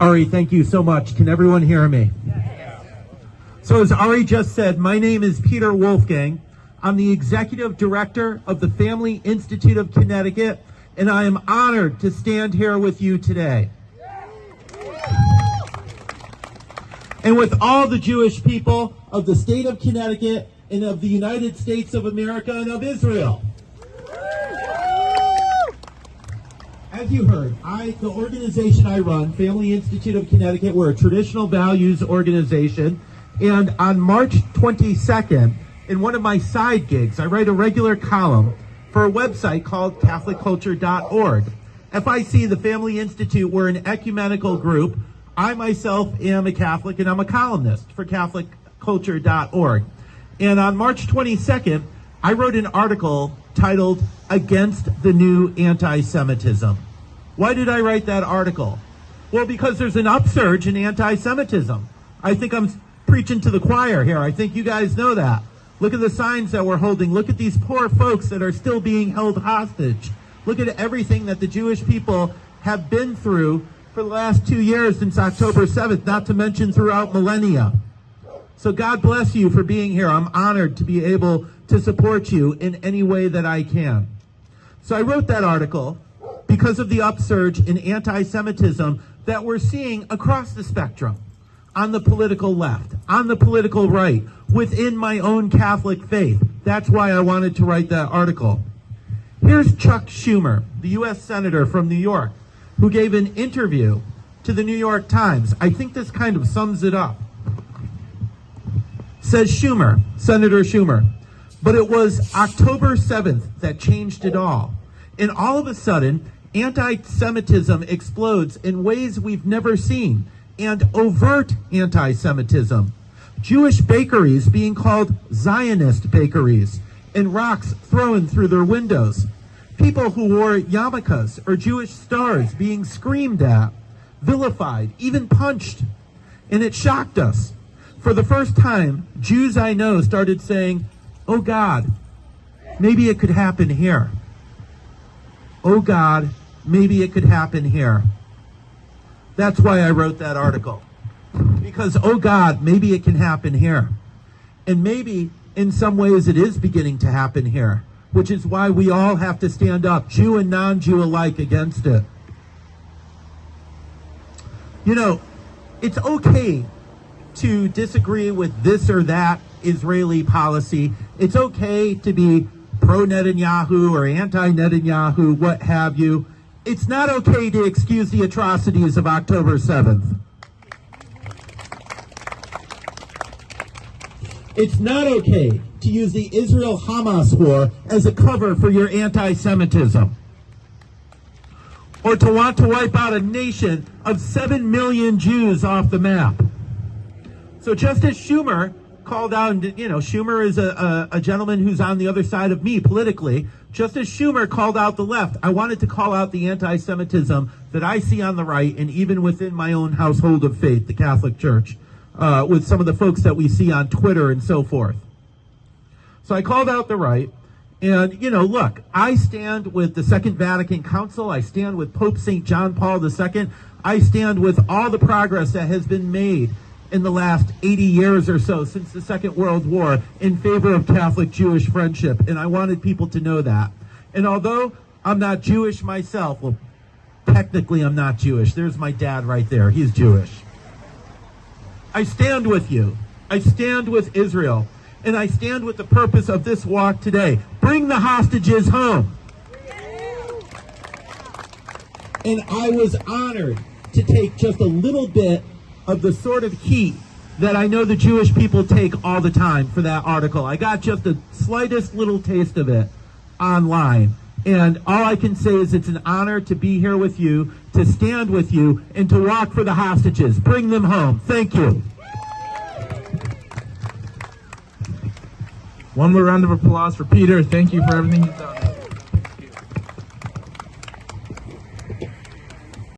Ari, thank you so much. Can everyone hear me? So as Ari just said, my name is Peter Wolfgang. I'm the Executive Director of the Family Institute of Connecticut, and I am honored to stand here with you today. And with all the Jewish people of the state of Connecticut and of the United States of America and of Israel. As you heard, the organization I run, Family Institute of Connecticut, we're a traditional values organization. And on March 22nd, in one of my side gigs, I write a regular column for a website called CatholicCulture.org. FIC, the Family Institute, we're an ecumenical group. I myself am a Catholic, and I'm a columnist for CatholicCulture.org. And on March 22nd, I wrote an article titled, Against the New Anti-Semitism. Why did I write that article? Well, because there's an upsurge in anti-Semitism. I think I'm preaching to the choir here. I think you guys know that. Look at the signs that we're holding. Look at these poor folks that are still being held hostage. Look at everything that the Jewish people have been through for the last 2 years since October 7th, not to mention throughout millennia. So God bless you for being here. I'm honored to be able to support you in any way that I can. So I wrote that article because of the upsurge in anti-Semitism that we're seeing across the spectrum, on the political left, on the political right, within my own Catholic faith. That's why I wanted to write that article. Here's Chuck Schumer, the U.S. Senator from New York, who gave an interview to the New York Times. I think this kind of sums it up. Says Schumer, Senator Schumer, but it was October 7th that changed it all. And all of a sudden, anti-Semitism explodes in ways we've never seen, and overt anti-Semitism. Jewish bakeries being called Zionist bakeries, and rocks thrown through their windows. People who wore yarmulkes or Jewish stars being screamed at, vilified, even punched. And it shocked us. For the first time, Jews I know started saying, "Oh God, maybe it could happen here. Oh God, maybe it could happen here." That's why I wrote that article. Because, oh God, maybe it can happen here. And maybe in some ways it is beginning to happen here, which is why we all have to stand up, Jew and non-Jew alike, against it. You know, it's okay to disagree with this or that Israeli policy. It's okay to be pro-Netanyahu or anti-Netanyahu, what have you. It's not okay to excuse the atrocities of October 7th. It's not okay to use the Israel-Hamas war as a cover for your anti-Semitism, or to want to wipe out a nation of 7 million Jews off the map. So just as Schumer called out, you know, Schumer is a gentleman who's on the other side of me politically, just as Schumer called out the left, I wanted to call out the anti-Semitism that I see on the right, and even within my own household of faith, the Catholic Church, with some of the folks that we see on Twitter and so forth. So I called out the right, and, you know, look, I stand with the Second Vatican Council, I stand with Pope St. John Paul II, I stand with all the progress that has been made in the last 80 years or so since the Second World War in favor of Catholic-Jewish friendship, and I wanted people to know that. And although I'm not Jewish myself, well, technically I'm not Jewish. There's my dad right there. He's Jewish. I stand with you. I stand with Israel, and I stand with the purpose of this walk today. Bring the hostages home. And I was honored to take just a little bit of the sort of heat that I know the Jewish people take all the time for that article. I got just the slightest little taste of it online. And all I can say is it's an honor to be here with you, to stand with you, and to walk for the hostages. Bring them home. Thank you. One more round of applause for Peter. Thank you for everything you've done.